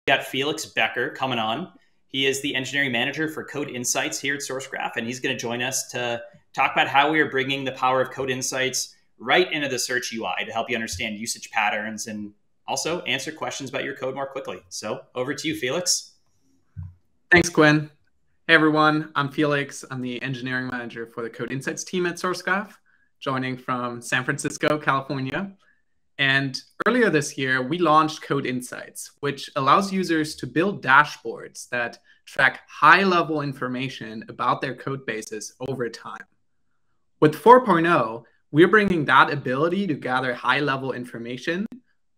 got Felix Becker coming on. He is the engineering manager for Code Insights here at SourceGraph, and he's going to join us to talk about how we are bringing the power of Code Insights right into the search UI to help you understand usage patterns and also answer questions about your code more quickly. So over to you, Felix. Thanks, Quinn. Hey, everyone. I'm Felix. I'm the engineering manager for the Code Insights team at SourceGraph, joining from San Francisco, California. And earlier this year, we launched Code Insights, which allows users to build dashboards that track high-level information about their code bases over time. With 4.0, we're bringing that ability to gather high-level information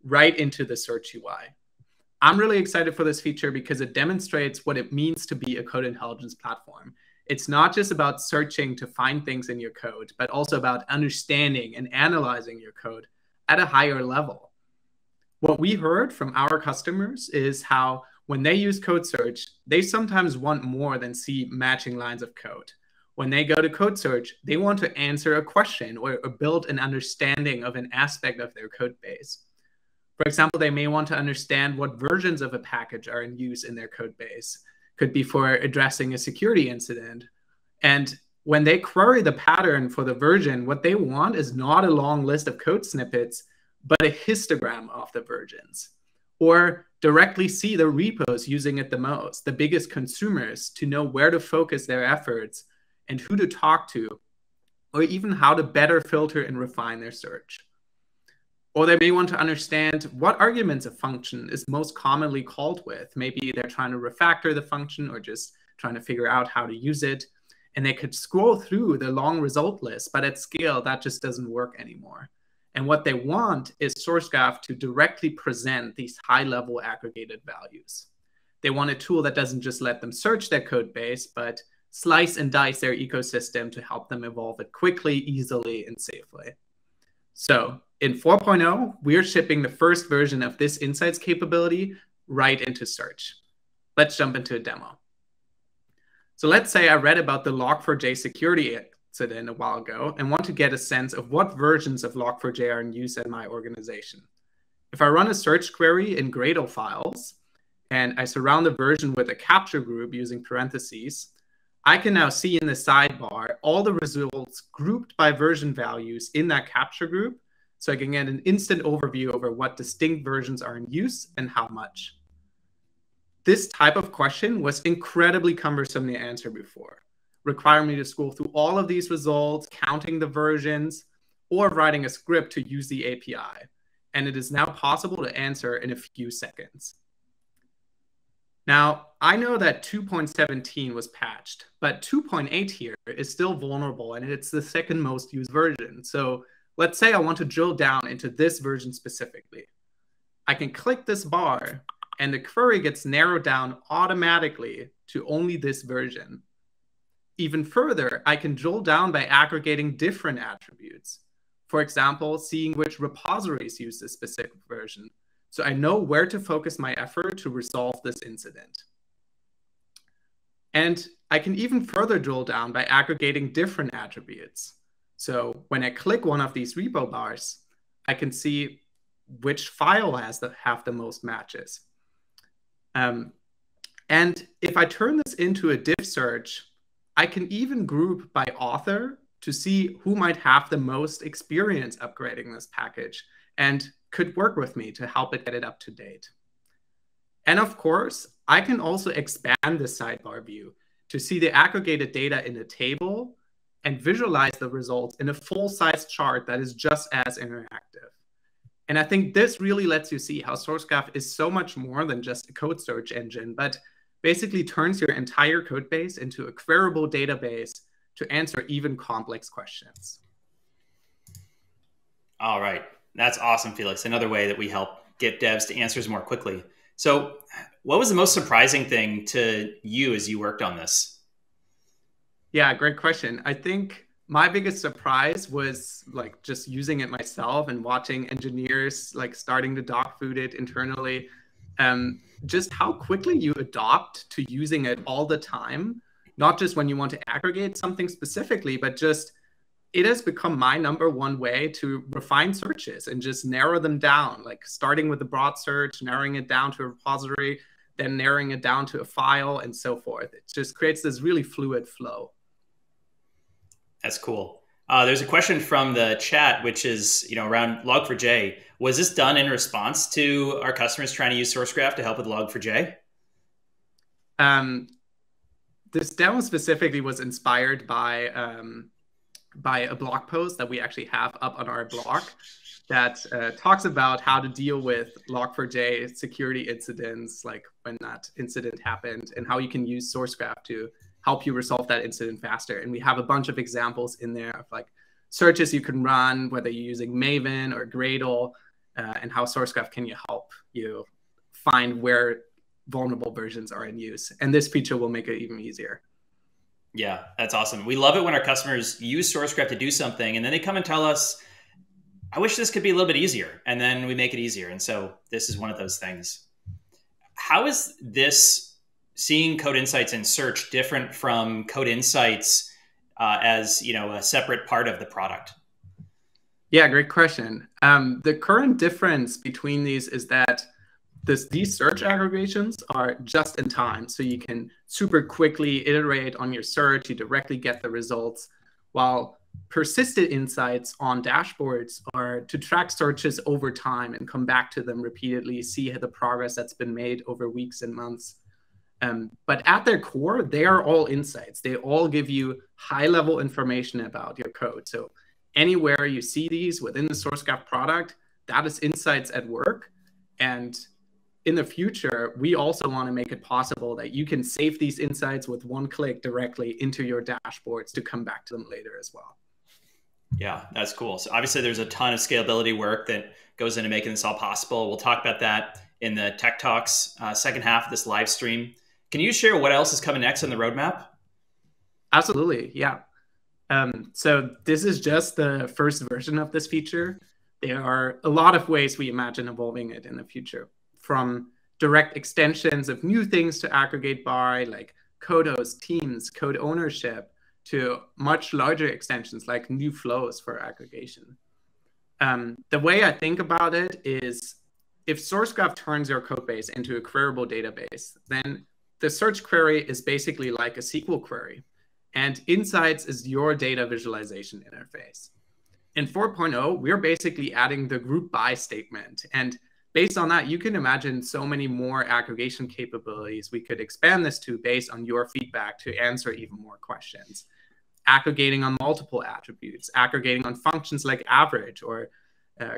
right into the search UI. I'm really excited for this feature because it demonstrates what it means to be a code intelligence platform. It's not just about searching to find things in your code, but also about understanding and analyzing your code at a higher level. What we heard from our customers is how when they use code search, they sometimes want more than see matching lines of code. When they go to code search, they want to answer a question or build an understanding of an aspect of their code base. For example, they may want to understand what versions of a package are in use in their code base. Could be for addressing a security incident. And when they query the pattern for the version, what they want is not a long list of code snippets, but a histogram of the versions. Or directly see the repos using it the most, the biggest consumers, to know where to focus their efforts and who to talk to, or even how to better filter and refine their search. Or they may want to understand what arguments a function is most commonly called with. Maybe they're trying to refactor the function or just trying to figure out how to use it. And they could scroll through the long result list, but at scale, that just doesn't work anymore. And what they want is SourceGraph to directly present these high-level aggregated values. They want a tool that doesn't just let them search their code base, but slice and dice their ecosystem to help them evolve it quickly, easily, and safely. So in 4.0, we're shipping the first version of this Insights capability right into search. Let's jump into a demo. So let's say I read about the Log4j security incident a while ago and want to get a sense of what versions of Log4j are in use in my organization. If I run a search query in Gradle files and I surround the version with a capture group using parentheses, I can now see in the sidebar all the results grouped by version values in that capture group, so I can get an instant overview over what distinct versions are in use and how much. This type of question was incredibly cumbersome to answer before, requiring me to scroll through all of these results, counting the versions, or writing a script to use the API. And it is now possible to answer in a few seconds. Now, I know that 2.17 was patched, but 2.8 here is still vulnerable, and it's the second most used version. So let's say I want to drill down into this version specifically. I can click this bar, and the query gets narrowed down automatically to only this version. Even further, I can drill down by aggregating different attributes. For example, seeing which repositories use this specific version, so I know where to focus my effort to resolve this incident. And I can even further drill down by aggregating different attributes. So when I click one of these repo bars, I can see which file have the most matches. And if I turn this into a diff search, I can even group by author to see who might have the most experience upgrading this package and could work with me to help it get it up to date. And of course, I can also expand the sidebar view to see the aggregated data in a table and visualize the results in a full-size chart that is just as interactive. And I think this really lets you see how SourceGraph is so much more than just a code search engine, but basically turns your entire code base into a queryable database to answer even complex questions. All right. That's awesome, Felix. Another way that we help get devs to answers more quickly. So what was the most surprising thing to you as you worked on this? Yeah, great question. I think my biggest surprise was like just using it myself and watching engineers like starting to dog food it internally. Just how quickly you adopt to using it all the time, not just when you want to aggregate something specifically, but just it has become my #1 way to refine searches and just narrow them down, like starting with the broad search, narrowing it down to a repository, then narrowing it down to a file and so forth. It just creates this really fluid flow. That's cool. There's a question from the chat, which is, around Log4j. Was this done in response to our customers trying to use SourceGraph to help with Log4j? This demo specifically was inspired by a blog post that we actually have up on our blog that talks about how to deal with Log4j security incidents, like when that incident happened, and how you can use SourceGraph to help you resolve that incident faster. And we have a bunch of examples in there of like searches you can run, whether you're using Maven or Gradle, and how SourceGraph can help you find where vulnerable versions are in use. And this feature will make it even easier. Yeah, that's awesome. We love it when our customers use SourceGraph to do something, and then they come and tell us, I wish this could be a little bit easier. And then we make it easier. And so this is one of those things. How is this seeing Code Insights in search different from Code Insights as a separate part of the product? Yeah, great question. The current difference between these is that these search aggregations are just in time. So you can super quickly iterate on your search. You directly get the results, while persistent insights on dashboards are to track searches over time and come back to them repeatedly, see the progress that's been made over weeks and months. But at their core, they are all insights. They all give you high-level information about your code. So anywhere you see these within the SourceGraph product, that is insights at work. And in the future, we also want to make it possible that you can save these insights with one click directly into your dashboards to come back to them later as well. Yeah, that's cool. So obviously there's a ton of scalability work that goes into making this all possible. We'll talk about that in the Tech Talks second half of this live stream. Can you share what else is coming next on the roadmap? Absolutely, yeah. So this is just the first version of this feature. There are a lot of ways we imagine evolving it in the future, from direct extensions of new things to aggregate by, like code host, teams, code ownership, to much larger extensions like new flows for aggregation. The way I think about it is, if SourceGraph turns your code base into a queryable database, then the search query is basically like a SQL query, and Insights is your data visualization interface. In 4.0, we're basically adding the group by statement, and based on that, you can imagine so many more aggregation capabilities we could expand this to based on your feedback to answer even more questions. Aggregating on multiple attributes, aggregating on functions like average or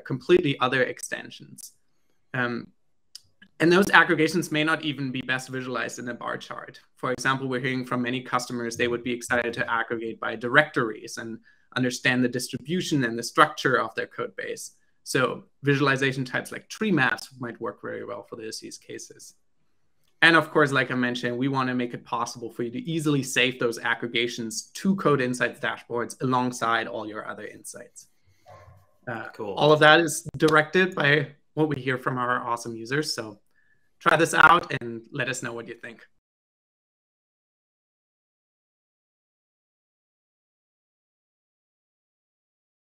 completely other extensions. And those aggregations may not even be best visualized in a bar chart. For example, we're hearing from many customers they would be excited to aggregate by directories and understand the distribution and the structure of their code base. So visualization types like tree maps might work very well for those use cases. And of course, like I mentioned, we want to make it possible for you to easily save those aggregations to Code Insights dashboards alongside all your other insights. Cool. All of that is directed by what we hear from our awesome users. So try this out and let us know what you think.